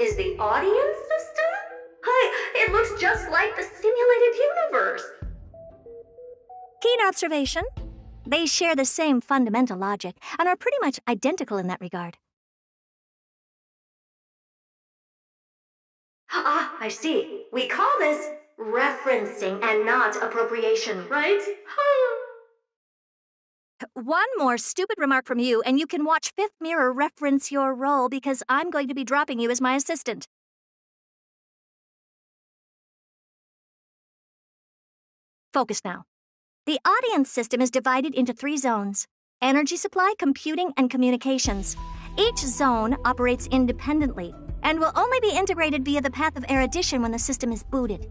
is the audience system? It looks just like the simulated universe. Keen observation. They share the same fundamental logic and are pretty much identical in that regard. Ah, I see. We call this referencing and not appropriation, right? One more stupid remark from you, and you can watch Fifth Mirror reference your role because I'm going to be dropping you as my assistant. Focus now. The audience system is divided into 3 zones: energy supply, computing, and communications. Each zone operates independently and will only be integrated via the path of erudition when the system is booted.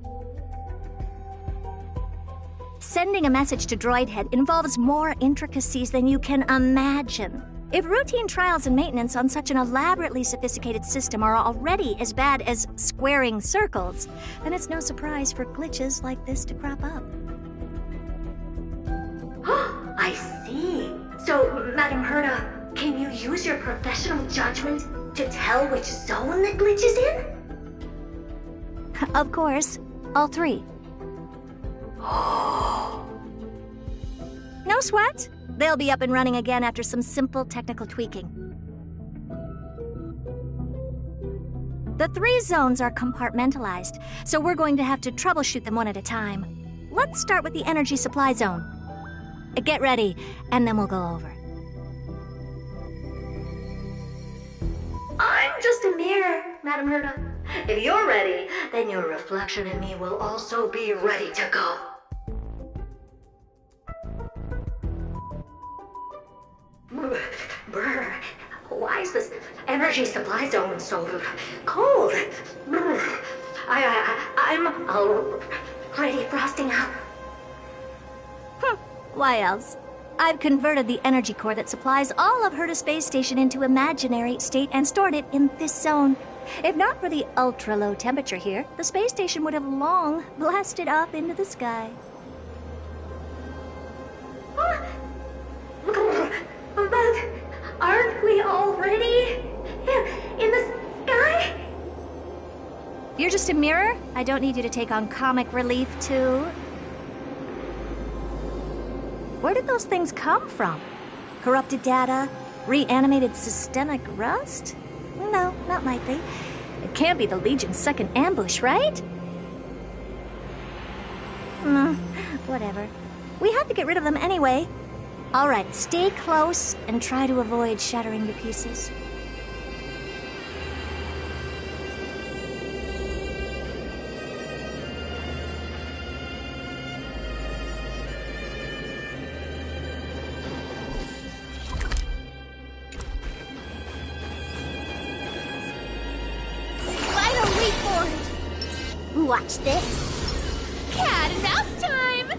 Sending a message to Droid Head involves more intricacies than you can imagine. If routine trials and maintenance on such an elaborately sophisticated system are already as bad as squaring circles, then it's no surprise for glitches like this to crop up. I see. So, Madam Herda, can you use your professional judgment to tell which zone the glitch is in? Of course, all 3. No sweat. They'll be up and running again after some simple technical tweaking. The 3 zones are compartmentalized, so we're going to have to troubleshoot them one at a time. Let's start with the energy supply zone. Get ready, and then we'll go over. I'm just a mirror, Madam Herda. If you're ready, then your reflection in me will also be ready to go. Brr, why is this energy supply zone so cold? Brr, I'm already frosting up. Why else? I've converted the energy core that supplies all of Herda Space Station into imaginary state and stored it in this zone. If not for the ultra-low temperature here, the space station would have long blasted up into the sky. But aren't we already in the sky? You're just a mirror? I don't need you to take on comic relief, too. Where did those things come from? Corrupted data? Reanimated systemic rust? No, not likely. It can't be the Legion's second ambush, right? Whatever. We have to get rid of them anyway. All right, stay close and try to avoid shattering to pieces. Watch this. Cat and mouse time!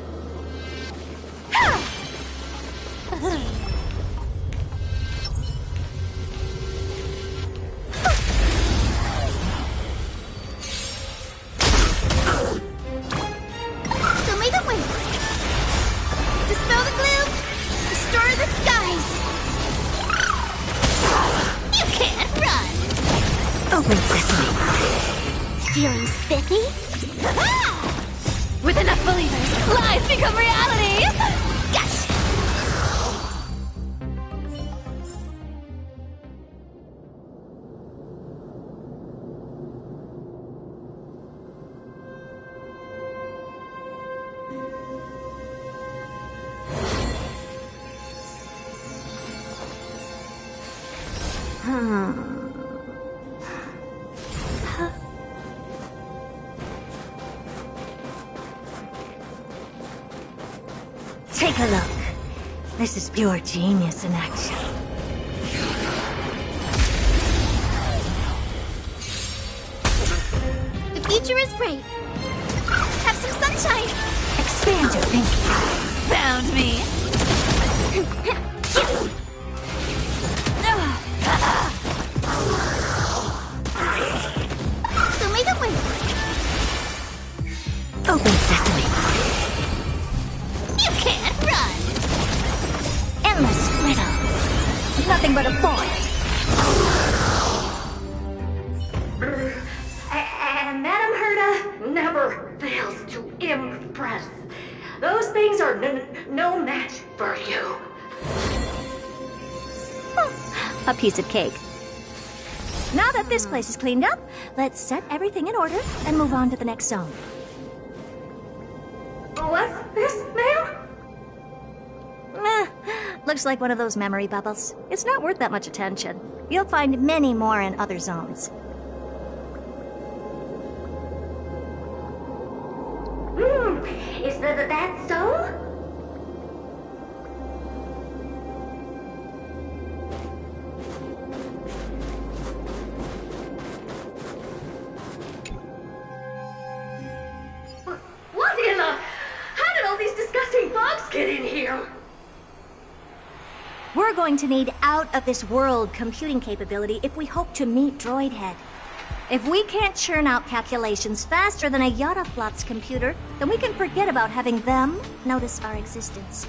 Show me the way. Dispel the gloom. Restore the skies. You can't run. Open sesame. Feeling spiffy? With enough believers, lies become reality! Gotcha! Take a look. This is pure genius in action. The future is bright. Have some sunshine. Expand your thinking. Found me. Show me the way. Open sesame. You can't run. Endless riddles. Nothing but a point. a piece of cake. Now that this place is cleaned up, let's set everything in order and move on to the next zone. What's this, ma'am? Looks like one of those memory bubbles. It's not worth that much attention. You'll find many more in other zones. Is that so? What in the... How did all these disgusting bugs get in here? We're going to need out-of-this-world computing capability if we hope to meet Droidhead. If we can't churn out calculations faster than a Yottaflop's computer, then we can forget about having them notice our existence.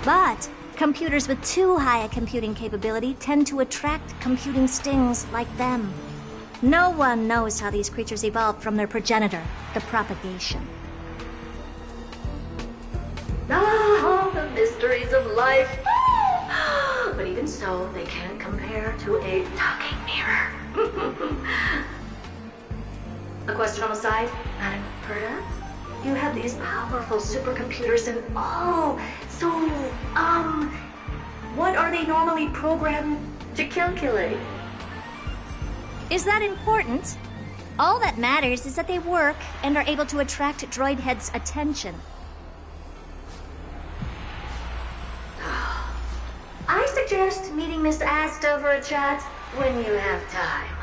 But computers with too high a computing capability tend to attract computing stings like them. No one knows how these creatures evolved from their progenitor, the propagation. Ah, the mysteries of life. But even so, they can't compare to a talking mirror. A question on the side, Madam Perda? You have these powerful supercomputers and so, what are they normally programmed to calculate? Is that important? All that matters is that they work and are able to attract Droidhead's attention. I suggest meeting Miss Asta for a chat when you have time.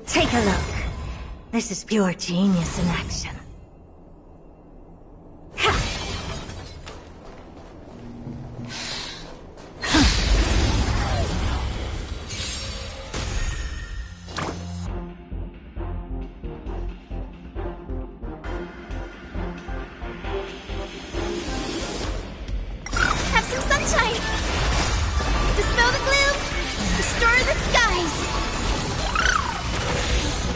Take a look. This is pure genius in action. Have some sunshine! Dispel the gloom! Restore the skies!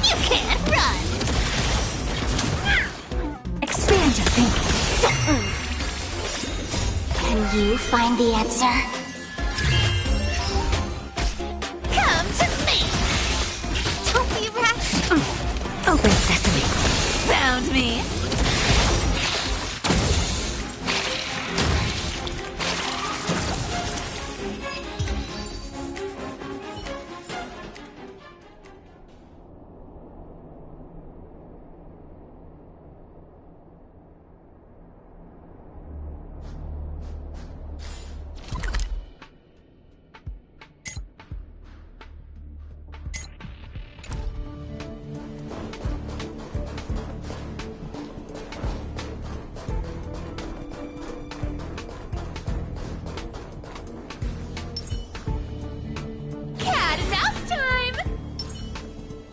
You can't run! Expand your thinking. Can you find the answer? Come to me! Don't be rash! Open sesame. Found me!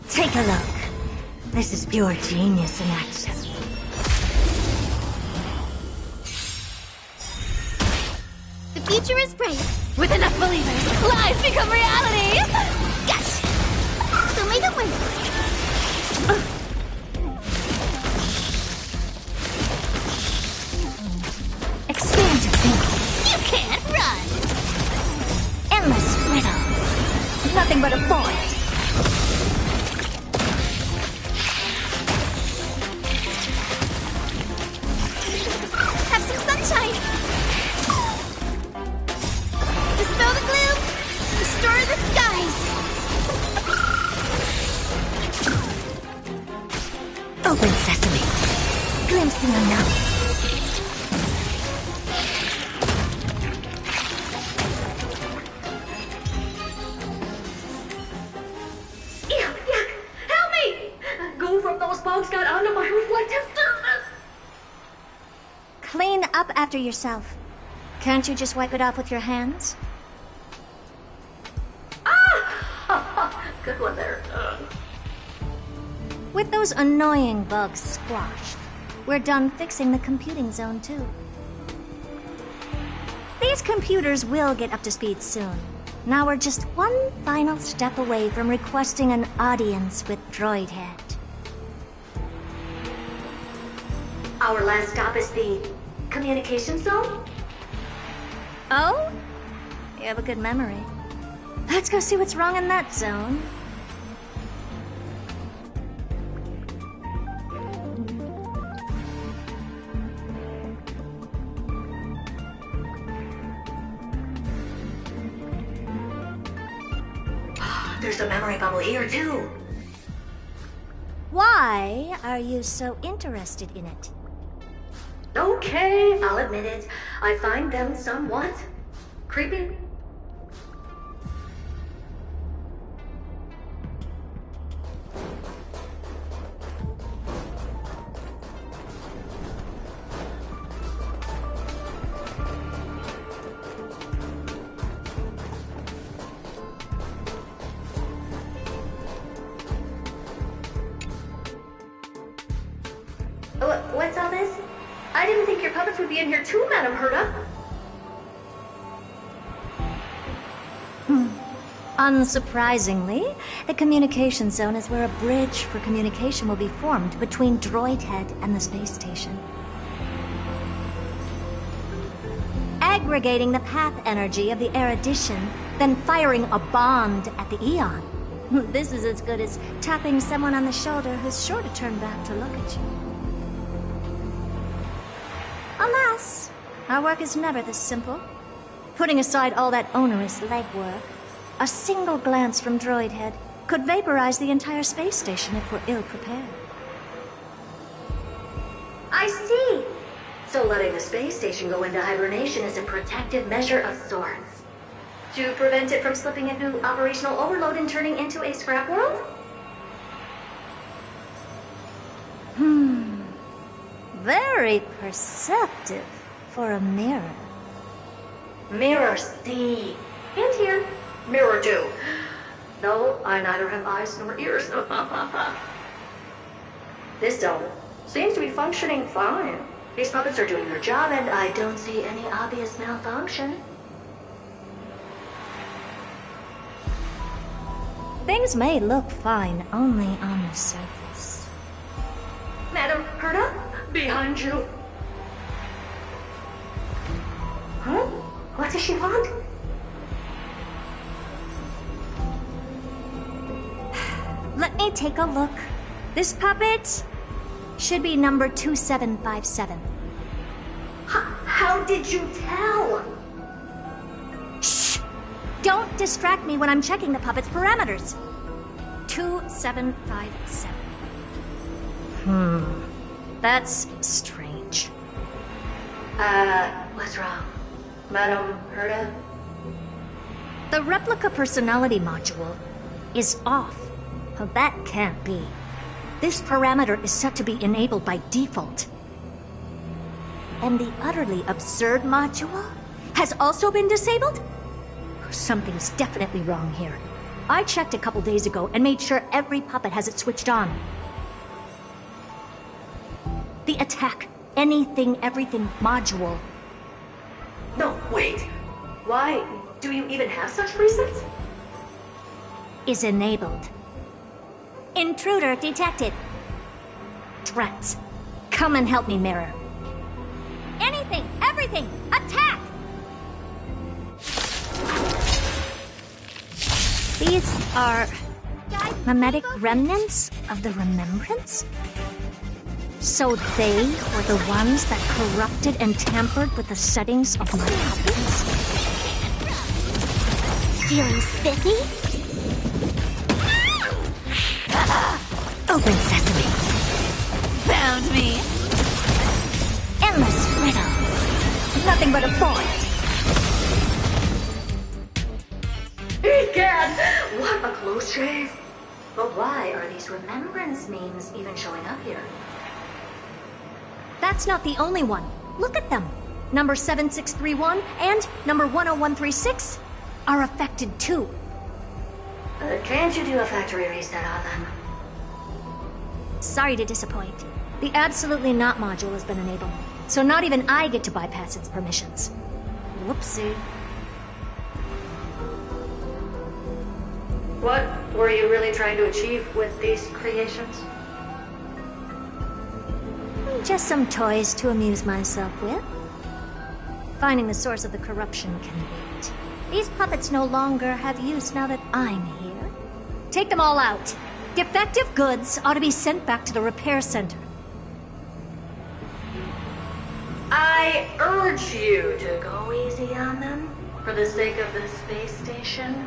Take a look. This is pure genius in action. The future is bright. With enough believers, lies become reality! Gotcha! So may the win. Expand your thinking. You can't run! Endless riddles. Nothing but a void. Have some sunshine! Dispel the gloom! Restore the skies! Open sesame. Glimpse the unknown. Yuck! Help me! Go from those bugs got onto my reflective surface! Clean up after yourself. Can't you just wipe it off with your hands? Ah! Good one there. With those annoying bugs squashed, we're done fixing the computing zone too. These computers will get up to speed soon. Now we're just one final step away from requesting an audience with Droidhead. Our last stop is the communication zone? Oh? You have a good memory. Let's go see what's wrong in that zone. There's a memory bubble here, too. Why are you so interested in it? Okay, I'll admit it. I find them somewhat creepy. What's all this? I didn't think your puppets would be in here too, Madam Herta. Unsurprisingly, the communication zone is where a bridge for communication will be formed between Droidhead and the space station. Aggregating the path energy of the erudition, then firing a bond at the Eon. This is as good as tapping someone on the shoulder who's sure to turn back to look at you. Alas, our work is never this simple. Putting aside all that onerous legwork, a single glance from Droidhead could vaporize the entire space station if we're ill-prepared. I see. So letting the space station go into hibernation is a protective measure of sorts. To prevent it from slipping into operational overload and turning into a scrap world? Very perceptive for a mirror. Mirror see. And here, mirror do. Though I neither have eyes nor ears. This zone seems to be functioning fine. These puppets are doing their job and I don't see any obvious malfunction. Things may look fine only on the surface. Madam Herta, behind you. Huh? What does she want? Let me take a look. This puppet should be number 2757. How did you tell? Shh! Don't distract me when I'm checking the puppet's parameters. 2757. That's strange. What's wrong? Madam Herta? The replica personality module is off. Well, that can't be. This parameter is set to be enabled by default. And the utterly absurd module has also been disabled? Something's definitely wrong here. I checked a couple days ago and made sure every puppet has it switched on. The attack, anything, everything module. No, wait. Why do you even have such presets? Is enabled. Intruder detected. Drats. Come and help me, Mirror. Anything, everything, attack! These are mimetic remnants of the Remembrance? So they were the ones that corrupted and tampered with the settings of my puppets? Feeling spiffy? Open sesame. Found me. Endless riddles. Nothing but a void. Egad! What a close shave! But why are these remembrance memes even showing up here? That's not the only one. Look at them. Number 7631 and number 10136 are affected too. Can't you do a factory reset on them? Sorry to disappoint. The Absolutely Not module has been enabled, so not even I get to bypass its permissions. Whoopsie. What were you really trying to achieve with these creations? Just some toys to amuse myself with. Finding the source of the corruption can wait. These puppets no longer have use now that I'm here. Take them all out. Defective goods ought to be sent back to the repair center. I urge you to go easy on them, for the sake of the space station.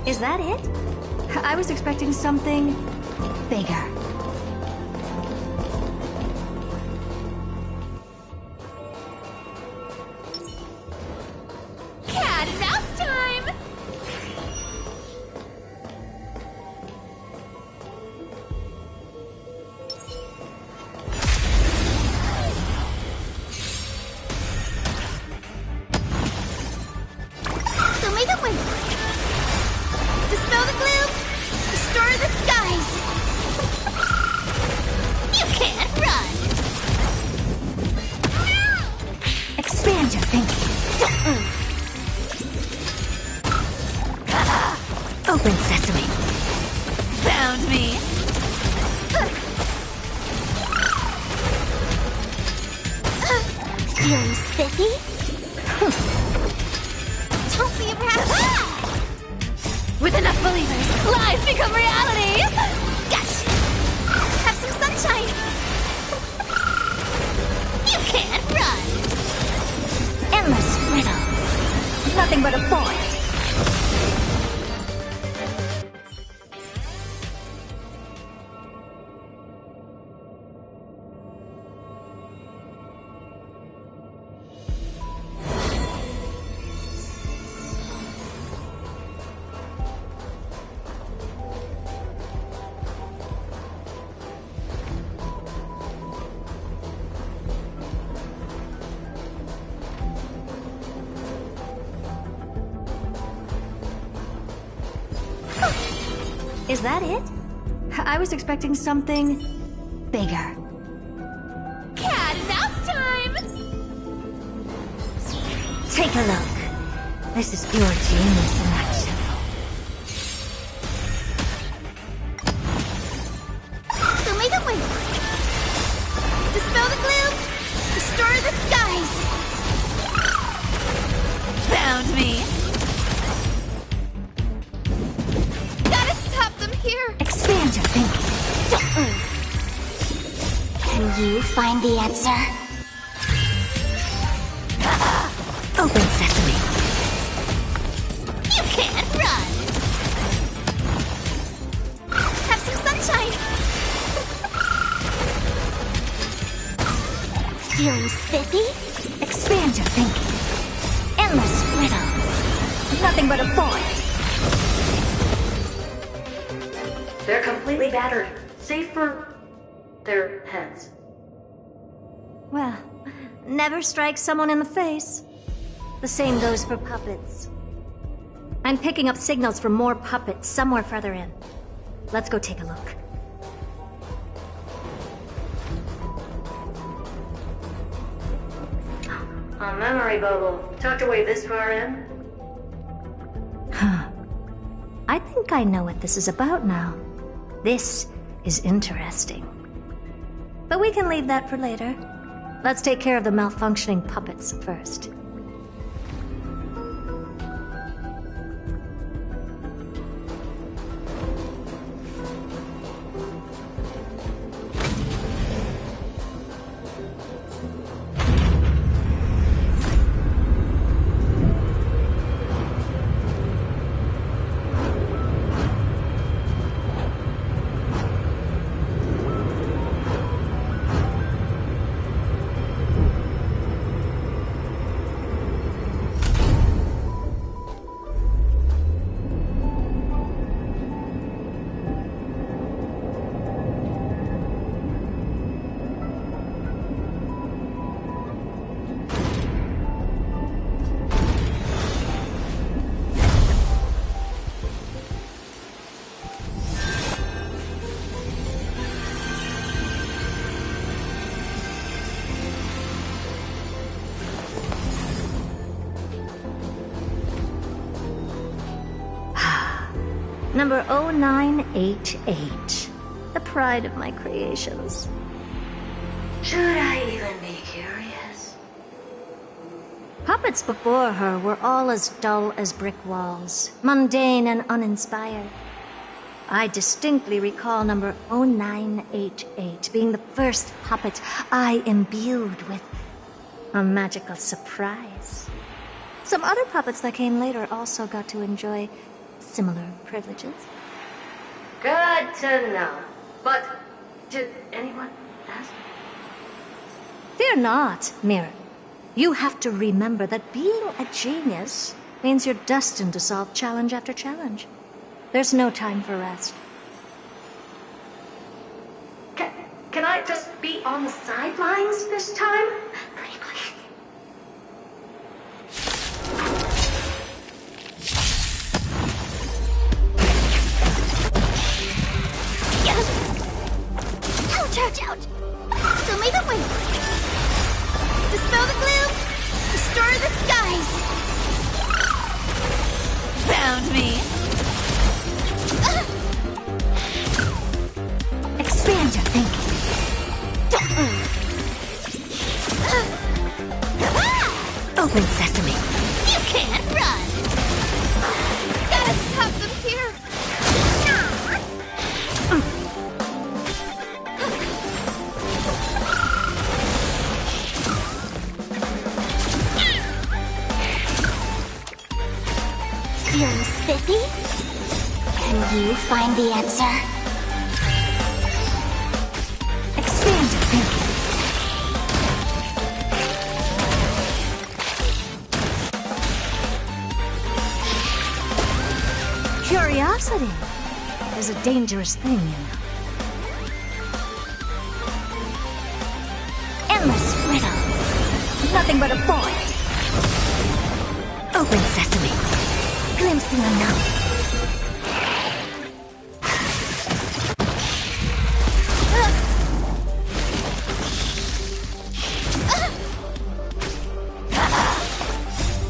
Is that it? I was expecting something bigger. Cat and mouse time! So make a win! Dispel the gloom! Destroy the skies! You can't run! Expand your thinking. Open sesame. Found me! Feeling spiffy? Don't be a brat! With enough believers, lies become reality! Gotcha! Have some sunshine! You can't run! Endless riddles. Nothing but a void. Is that it? I was expecting something bigger. Cat and mouse time! Take a look. This is pure genius in action. So make a win! Dispel the gloom! Destroy the skies! Found me! Gotta stop them here! Expand your thinking. Can you find the answer? Open sesame. You can't run! Have some sunshine! Feeling spiffy? Expand your thinking. Endless riddles. Nothing but a void. They're completely battered, save for their heads. Well, never strike someone in the face. The same goes for puppets. I'm picking up signals from more puppets somewhere further in. Let's go take a look. A memory bubble, tucked away this far in? Huh. I think I know what this is about now. This is interesting. But we can leave that for later. Let's take care of the malfunctioning puppets first. Number 0988. The pride of my creations. Should I even be curious? Puppets before her were all as dull as brick walls, mundane and uninspired. I distinctly recall number 0988 being the first puppet I imbued with a magical surprise. Some other puppets that came later also got to enjoy similar privileges. Good to know. But did anyone ask? Fear not, Mirror. You have to remember that being a genius means you're destined to solve challenge after challenge. There's no time for rest. Can I just be on the sidelines this time? Pretty please. Ouch, ouch, ouch! Show me the way! Dispel the gloom! Restore the skies! Found me! Expand your thinking. Open sesame. You can't run! Gotta stop them here! Feeling spiffy? Can you find the answer? Expand your thinking. Curiosity is a dangerous thing, you know. Endless riddles. Nothing but a void. Open sesame. Glimpse the unknown.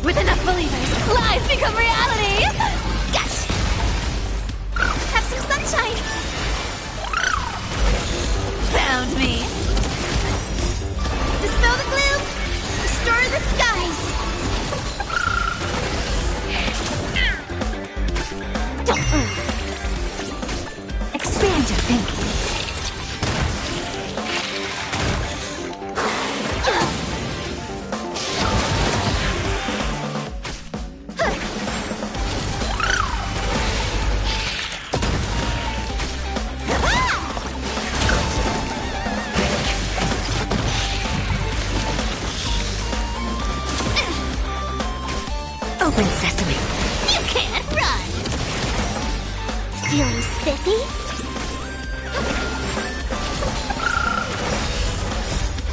With enough believers, lies become reality! Gotcha! Have some sunshine! Found me! Dispel the gloom! Restore the skies! Expand your thinking. Open sesame. You can't run! Feeling spiffy?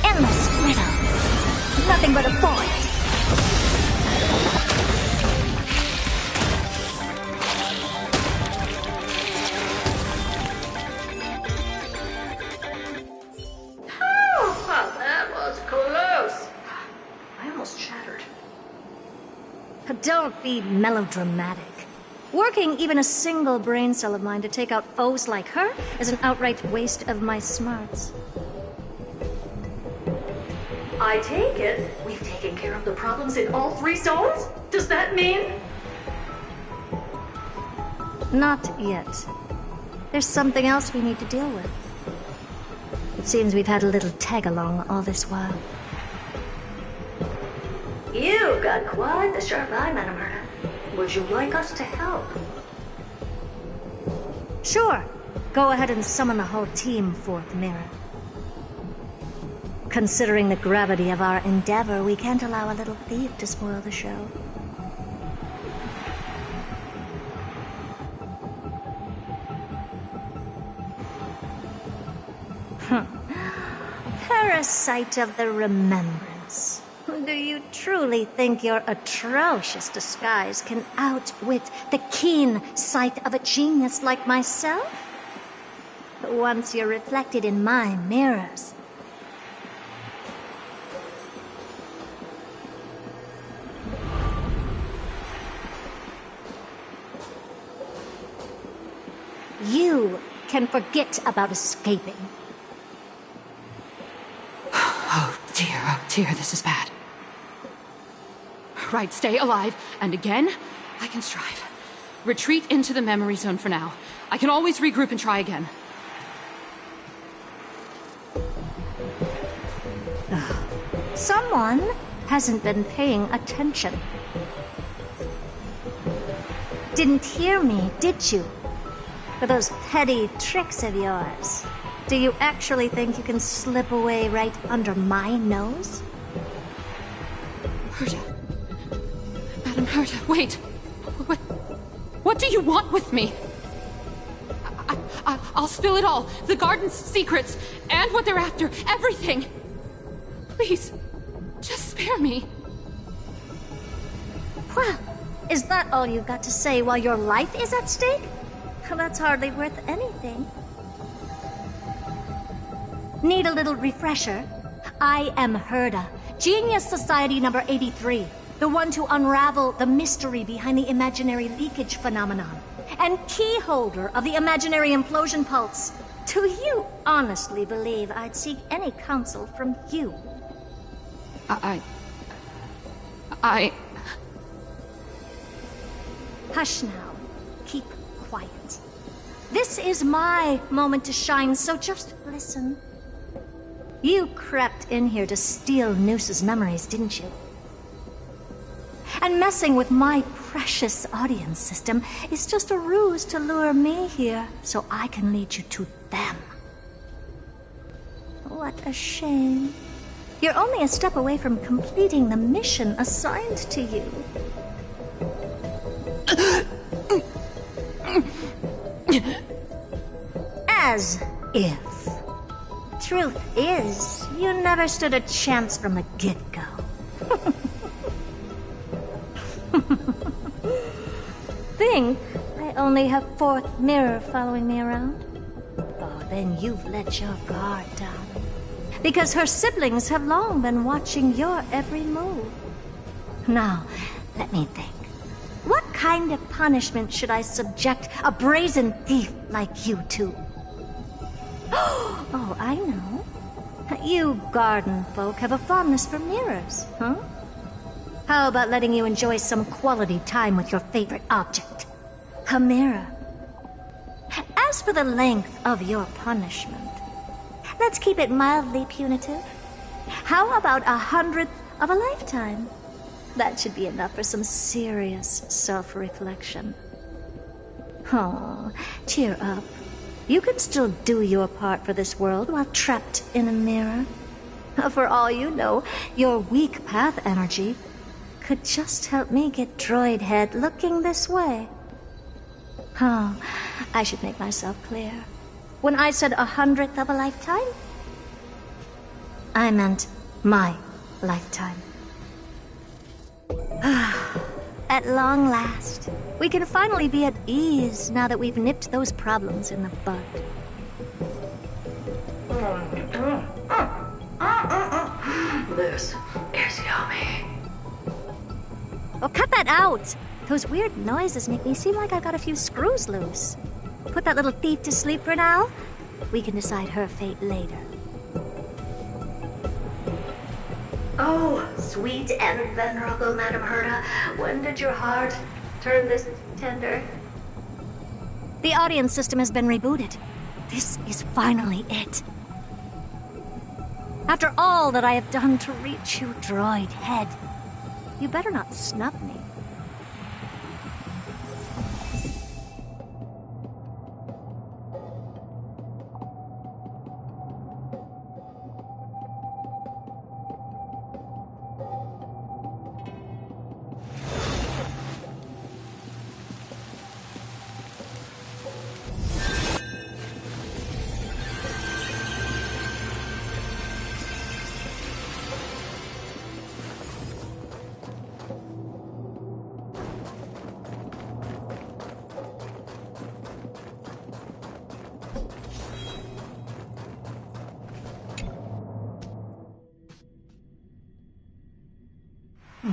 Endless riddles. Nothing but a void. Oh, that was close. I almost shattered. Don't be melodramatic. Working even a single brain cell of mine to take out foes like her is an outright waste of my smarts. I take it we've taken care of the problems in all 3 zones? Does that mean? Not yet. There's something else we need to deal with. It seems we've had a little tag-along all this while. You've got quite the sharp eye, Madam Herta. Would you like us to help? Sure. Go ahead and summon the whole team forth, Mirror. Considering the gravity of our endeavor, we can't allow a little thief to spoil the show. Parasite of the remembrance. Do you truly think your atrocious disguise can outwit the keen sight of a genius like myself? Once you're reflected in my mirrors. can forget about escaping. Oh dear, this is bad. Right, stay alive, and again, I can strive. Retreat into the memory zone for now. I can always regroup and try again. Someone hasn't been paying attention. Didn't hear me, did you? For those petty tricks of yours. Do you actually think you can slip away right under my nose? Herta. Madam Herta, wait. What do you want with me? I'll spill it all. The garden's secrets, and what they're after. Everything. Please, just spare me. Well, is that all you've got to say while your life is at stake? That's hardly worth anything. Need a little refresher? I am Herta, Genius Society number 83, the one to unravel the mystery behind the imaginary leakage phenomenon, and key holder of the imaginary implosion pulse. Do you honestly believe I'd seek any counsel from you? Hush now. Keep quiet. This is my moment to shine, so just listen. You crept in here to steal Noose's memories, didn't you? And messing with my precious audience system is just a ruse to lure me here so I can lead you to them. What a shame. You're only a step away from completing the mission assigned to you. As if. Truth is, you never stood a chance from the get-go. Think I only have fourth mirror following me around? Oh, then you've let your guard down. Because her siblings have long been watching your every move. Now, let me think. What kind of punishment should I subject a brazen thief like you to? Oh, I know. You garden folk have a fondness for mirrors, huh? How about letting you enjoy some quality time with your favorite object? A mirror. As for the length of your punishment, let's keep it mildly punitive. How about 100th of a lifetime? That should be enough for some serious self-reflection. Oh, cheer up. You can still do your part for this world while trapped in a mirror. For all you know, your weak path energy could just help me get Droid Head looking this way. Oh, I should make myself clear. When I said 100th of a lifetime, I meant my lifetime. At long last, we can finally be at ease now that we've nipped those problems in the bud. This is yummy. Oh, cut that out! Those weird noises make me seem like I've got a few screws loose. Put that little thief to sleep for now. We can decide her fate later. Oh, sweet and venerable Madam Herta, when did your heart turn this tender? The audience system has been rebooted. This is finally it. After all that I have done to reach you, Droid Head, you better not snub me.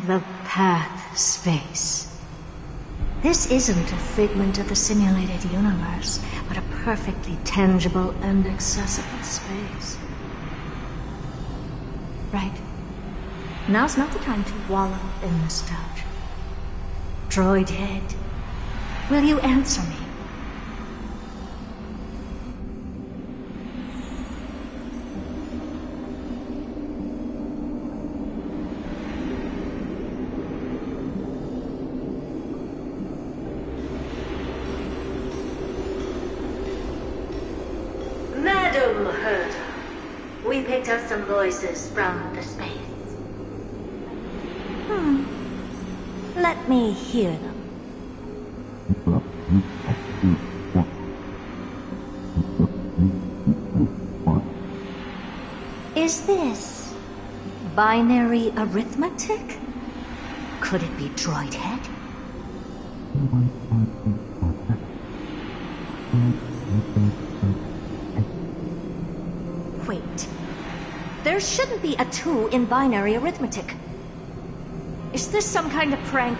The path space. This isn't a figment of the simulated universe, but a perfectly tangible and accessible space. Right. Now's not the time to wallow in nostalgia. Droid head, will you answer me? Madam Herta, we picked up some voices from the space. Let me hear them. Is this binary arithmetic? Could it be droid head? Wait. There shouldn't be a 2 in binary arithmetic. Is this some kind of prank?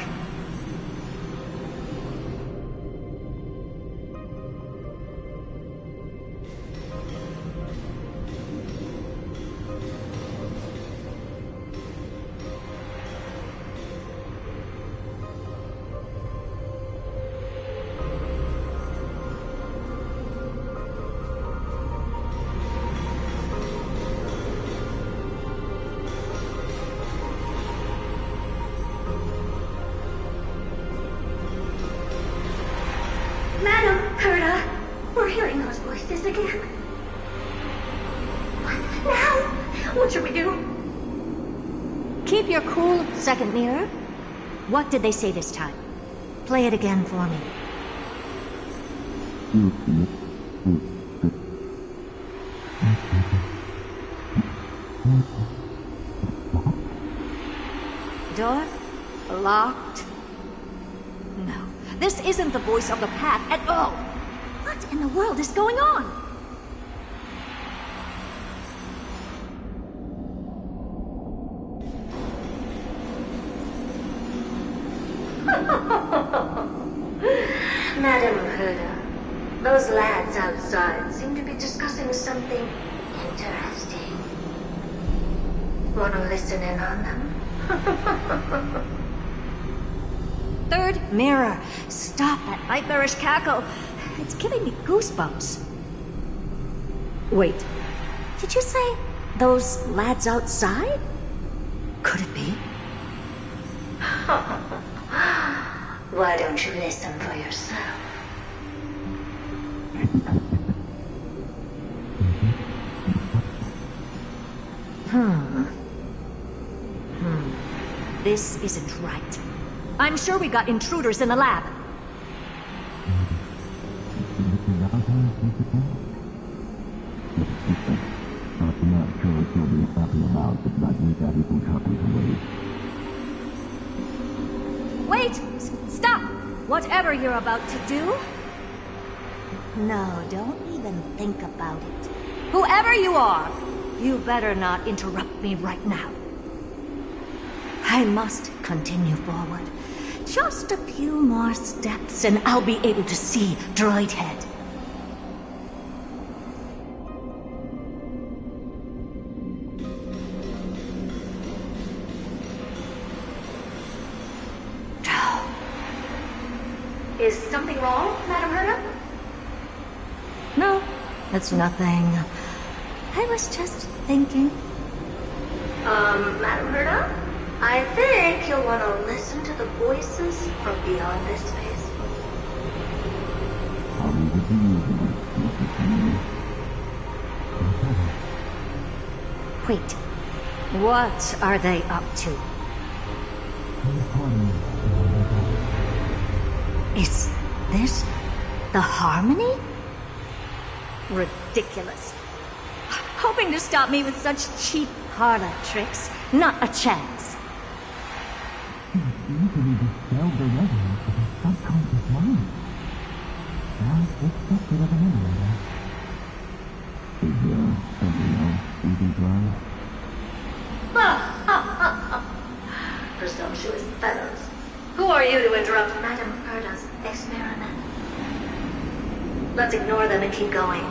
Madam Herta, we're hearing those voices again. What now? What should we do? Keep your cool, second mirror. What did they say this time? Play it again for me. Door locked. No, this isn't the voice of the path at all. What in the world is going on? Madam Herta, those lads outside seem to be discussing something interesting. Want to listen in on them? Third mirror. Stop that nightmarish cackle. It's giving me goosebumps. Wait. Did you say those lads outside? Could it be? Why don't you listen for yourself? This isn't right. I'm sure we got intruders in the lab. Wait! Stop! Whatever you're about to do. No, don't even think about it. Whoever you are, you better not interrupt me right now. I must continue forward. Just a few more steps and I'll be able to see Droid Head. Is something wrong, Madam Herta? No, it's nothing. I was just thinking. Madam Herta? I think you'll want to listen to the voices from beyond this space. Wait, what are they up to? Is this the Harmony? Ridiculous. Hoping to stop me with such cheap parlor tricks. Not a chance. Presumptuous fellows. Who are you to interrupt Madam Herta's experiment. Let's ignore them and keep going.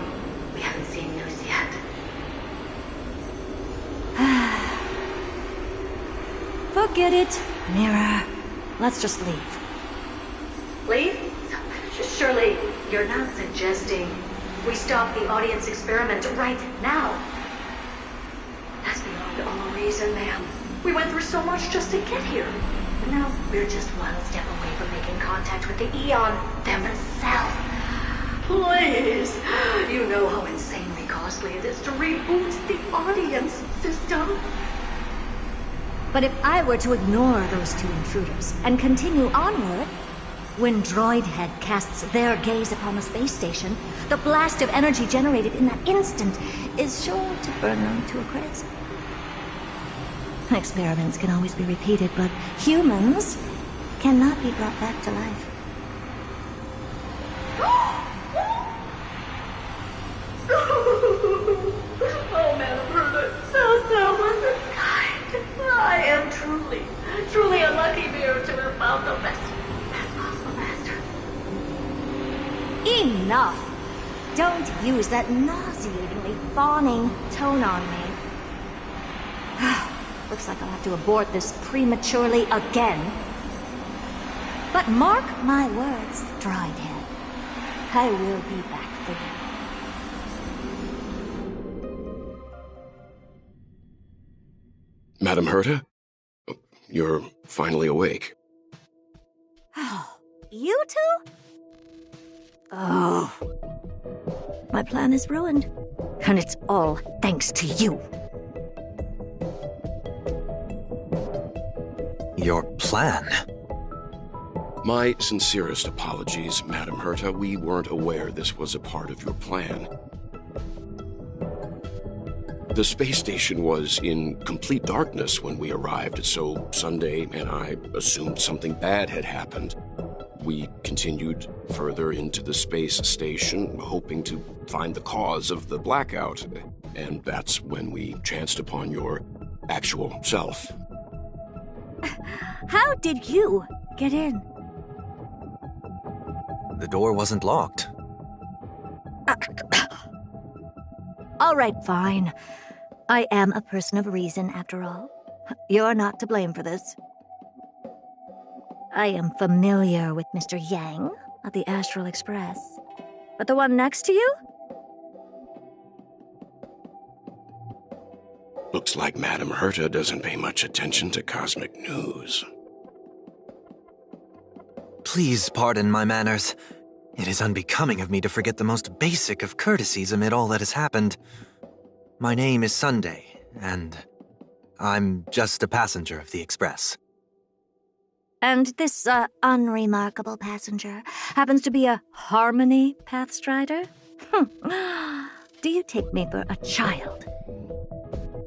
We haven't seen news yet. Forget it, Mira. Let's just leave. Leave? Surely you're not suggesting we stop the audience experiment right now? That's beyond all reason, ma'am. We went through so much just to get here. And now we're just one step away from making contact with the Eon themselves. Please! You know how insanely costly it is to reboot the audience system. But if I were to ignore those two intruders and continue onward, when Droidhead casts their gaze upon the space station, the blast of energy generated in that instant is sure to burn them to a crisp. Experiments can always be repeated, but humans cannot be brought back to life. Oh, Madam Herta, so kind. I am truly a lucky bear to have found the best possible master. Enough! Don't use that nauseatingly fawning tone on me. Looks like I'll have to abort this prematurely again. But mark my words, Droidhead. I will be back for you. Madam Herta? You're finally awake. Oh, you two? Oh. My plan is ruined. And it's all thanks to you. Your plan? My sincerest apologies, Madam Herta. We weren't aware this was a part of your plan. The space station was in complete darkness when we arrived, so Sunday and I assumed something bad had happened. We continued further into the space station, hoping to find the cause of the blackout, and that's when we chanced upon your actual self. How did you get in? The door wasn't locked. All right, fine. I am a person of reason, after all. You're not to blame for this. I am familiar with Mr. Yang of the Astral Express. But the one next to you? Looks like Madam Herta doesn't pay much attention to cosmic news. Please pardon my manners. It is unbecoming of me to forget the most basic of courtesies amid all that has happened. My name is Sunday, and I'm just a passenger of the Express. And this, unremarkable passenger happens to be a Harmony Pathstrider? Do you take me for a child?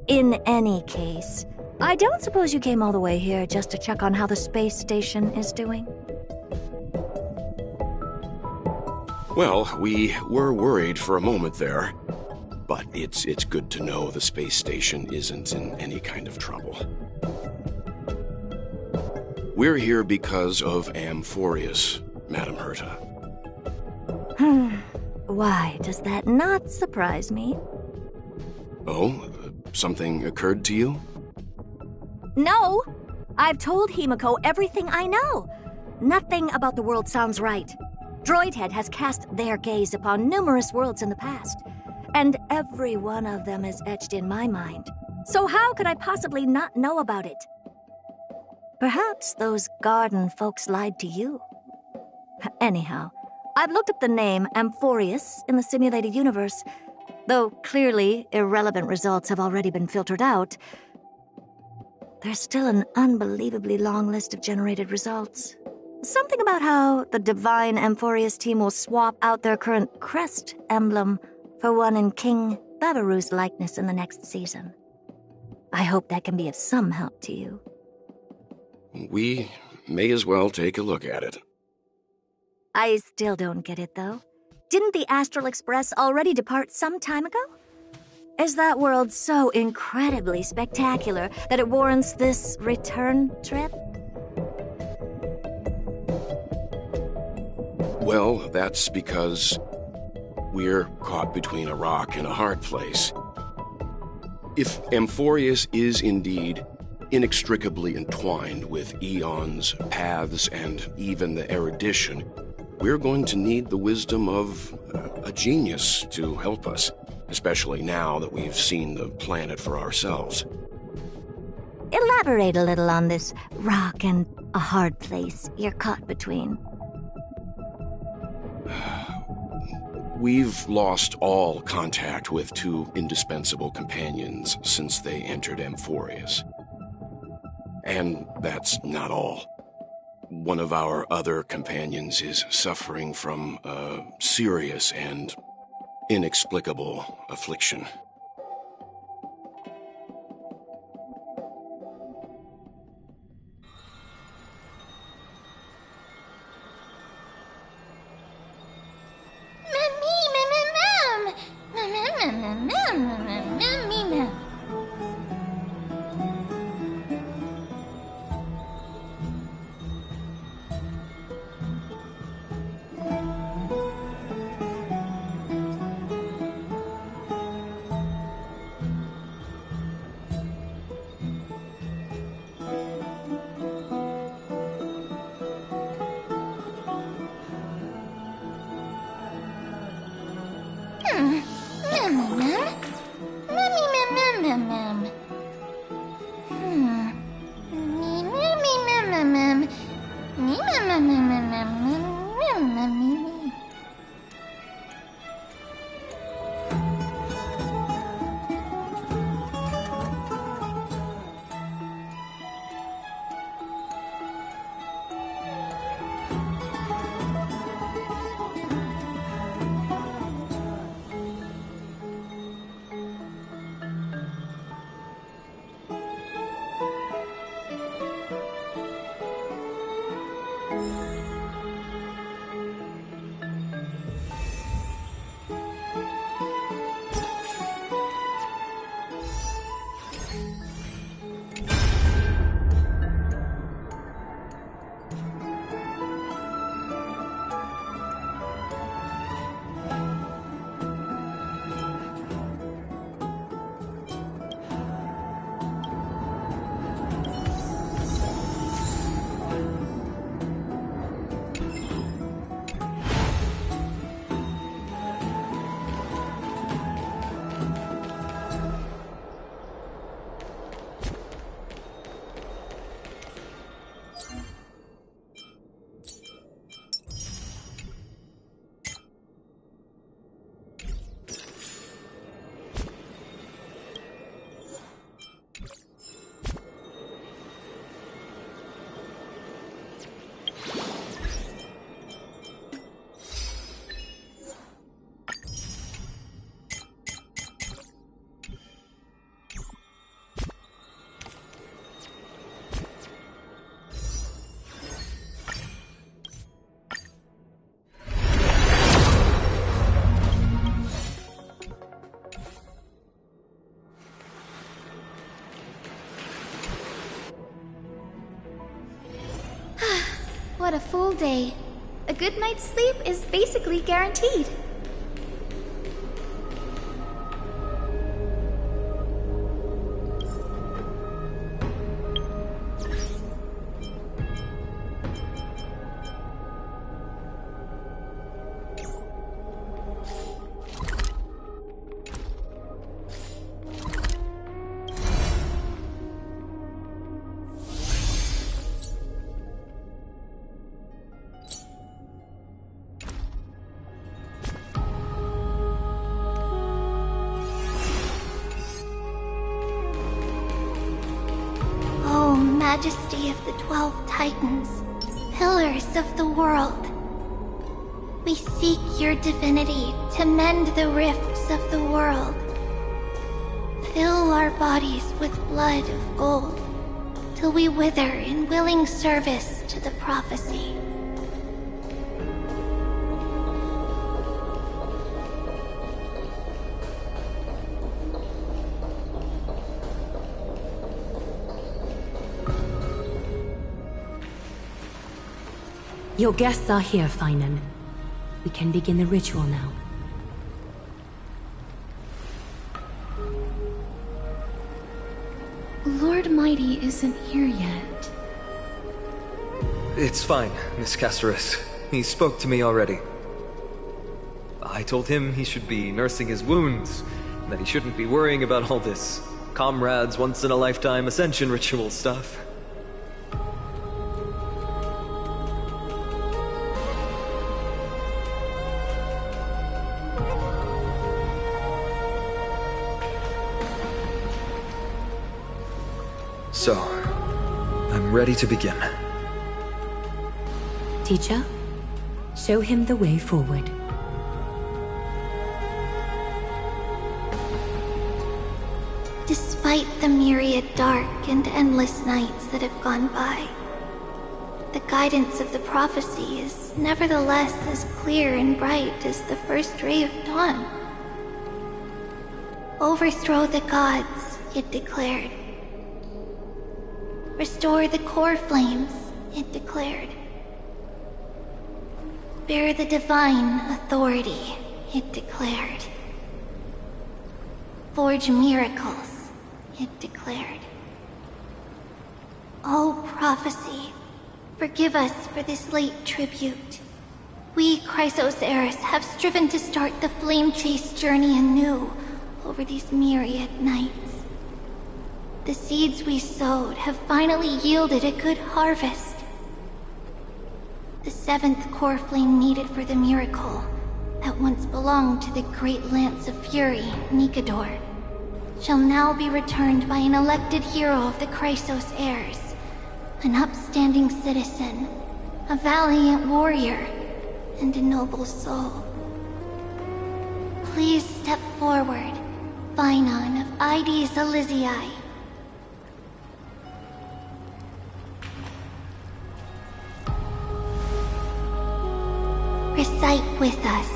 In any case, I don't suppose you came all the way here just to check on how the space station is doing? Well, we were worried for a moment there, but it's good to know the space station isn't in any kind of trouble. We're here because of amphoreus, Madam Herta. Why does that not surprise me? Oh, something occurred to you? No! I've told Himiko everything I know. Nothing about the world sounds right. Droidhead has cast their gaze upon numerous worlds in the past, and every one of them is etched in my mind. So how could I possibly not know about it? Perhaps those garden folks lied to you. Anyhow, I've looked up the name amphoreus in the simulated universe. Though clearly irrelevant results have already been filtered out, there's still an unbelievably long list of generated results. Something about how the divine amphoreus team will swap out their current crest emblem for one in King Babaru's likeness in the next season. I hope that can be of some help to you. We may as well take a look at it. I still don't get it, though. Didn't the Astral Express already depart some time ago? Is that world so incredibly spectacular that it warrants this return trip? Well, that's because we're caught between a rock and a hard place. If Amphoreus is indeed inextricably entwined with eons, paths, and even the erudition, we're going to need the wisdom of a genius to help us, especially now that we've seen the planet for ourselves. Elaborate a little on this rock and a hard place you're caught between. We've lost all contact with two indispensable companions since they entered Amphoreus. And that's not all. One of our other companions is suffering from a serious and inexplicable affliction. What a full day. A good night's sleep is basically guaranteed. Majesty of the 12 Titans, pillars of the world. We seek your divinity to mend the rifts of the world. Fill our bodies with blood of gold, till we wither in willing service to the prophecy. Your guests are here, Finan. We can begin the ritual now. Lord Mighty isn't here yet. It's fine, Miss Casterus. He spoke to me already. I told him he should be nursing his wounds, that he shouldn't be worrying about all this comrades once-in-a-lifetime ascension ritual stuff. So, I'm ready to begin. Teacher, show him the way forward. Despite the myriad dark and endless nights that have gone by, the guidance of the prophecy is nevertheless as clear and bright as the first ray of dawn. Overthrow the gods, it declared. Restore the core flames, it declared. Bear the divine authority, it declared. Forge miracles, it declared. O prophecy, forgive us for this late tribute. We, Chrysos Eris, have striven to start the flame chase journey anew over these myriad nights. The seeds we sowed have finally yielded a good harvest. The seventh core flame needed for the miracle that once belonged to the great Lance of Fury, Nikador, shall now be returned by an elected hero of the Chrysos heirs, an upstanding citizen, a valiant warrior, and a noble soul. Please step forward, Phainon of Ides Elysiae. Recite with us.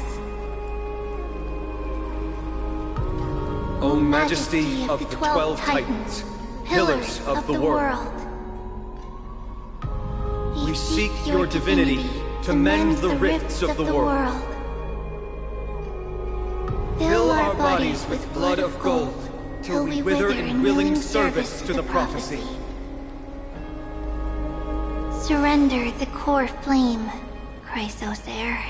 O Majesty of the 12 Titans, pillars of the world, we seek your divinity to mend the rifts of the world. Fill our bodies with blood of gold, till we wither in willing service to the prophecy. Surrender the core flame, Chrysos heir.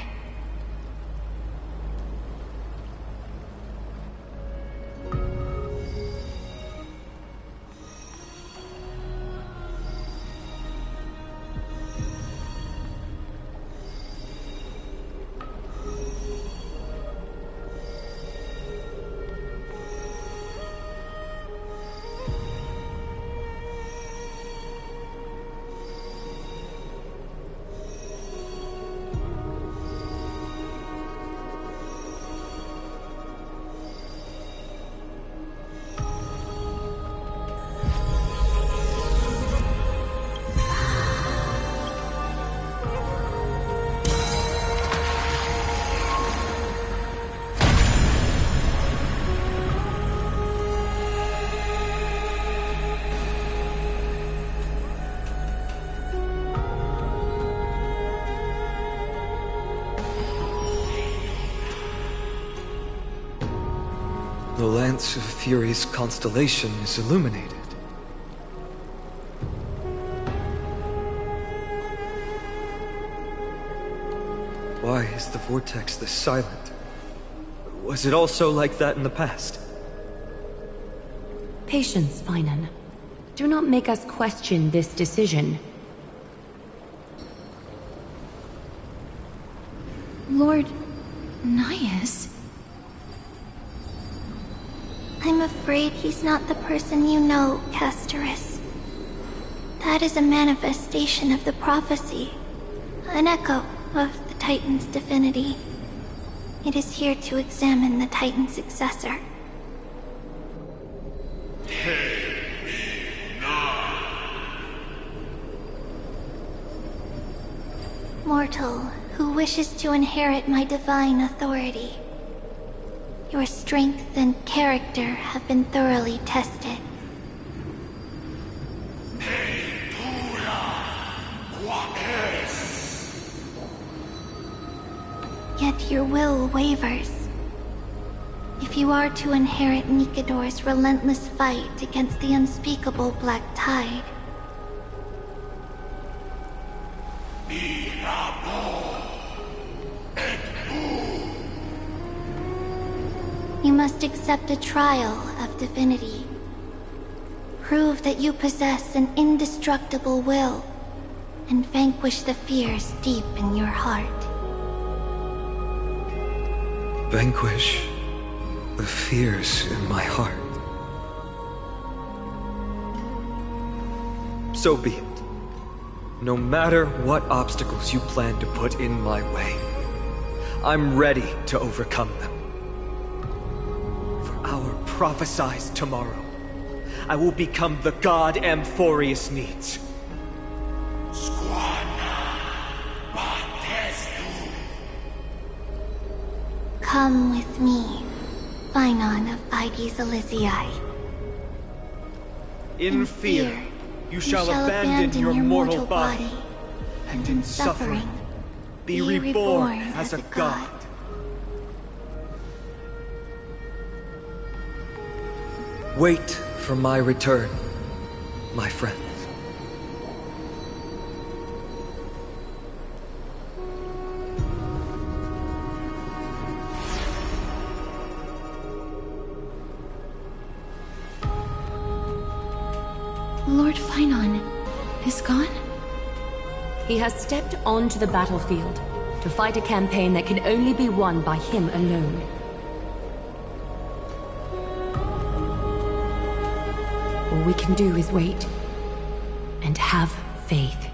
The Lance of Fury's constellation is illuminated. Why is the vortex this silent? Was it also like that in the past? Patience, Phainon. Do not make us question this decision. Lord Naius? I'm afraid he's not the person you know, Casterus. That is a manifestation of the prophecy, an echo of the Titan's divinity. It is here to examine the Titan's successor. Mortal who wishes to inherit my divine authority. Your strength and character have been thoroughly tested. Yet your will wavers. If you are to inherit Nikador's relentless fight against the unspeakable Black Tide, you must accept a trial of divinity. Prove that you possess an indestructible will, and vanquish the fears deep in your heart. Vanquish the fears in my heart. So be it. No matter what obstacles you plan to put in my way, I'm ready to overcome them. For our prophesied tomorrow, I will become the god Amphoreus needs. Come with me, Phynon of Ides Elysiae. In fear, you shall abandon your mortal body, and in suffering, be reborn as a god. Wait for my return, my friends. Lord Phynon is gone? He has stepped onto the battlefield to fight a campaign that can only be won by him alone. All we can do is wait and have faith.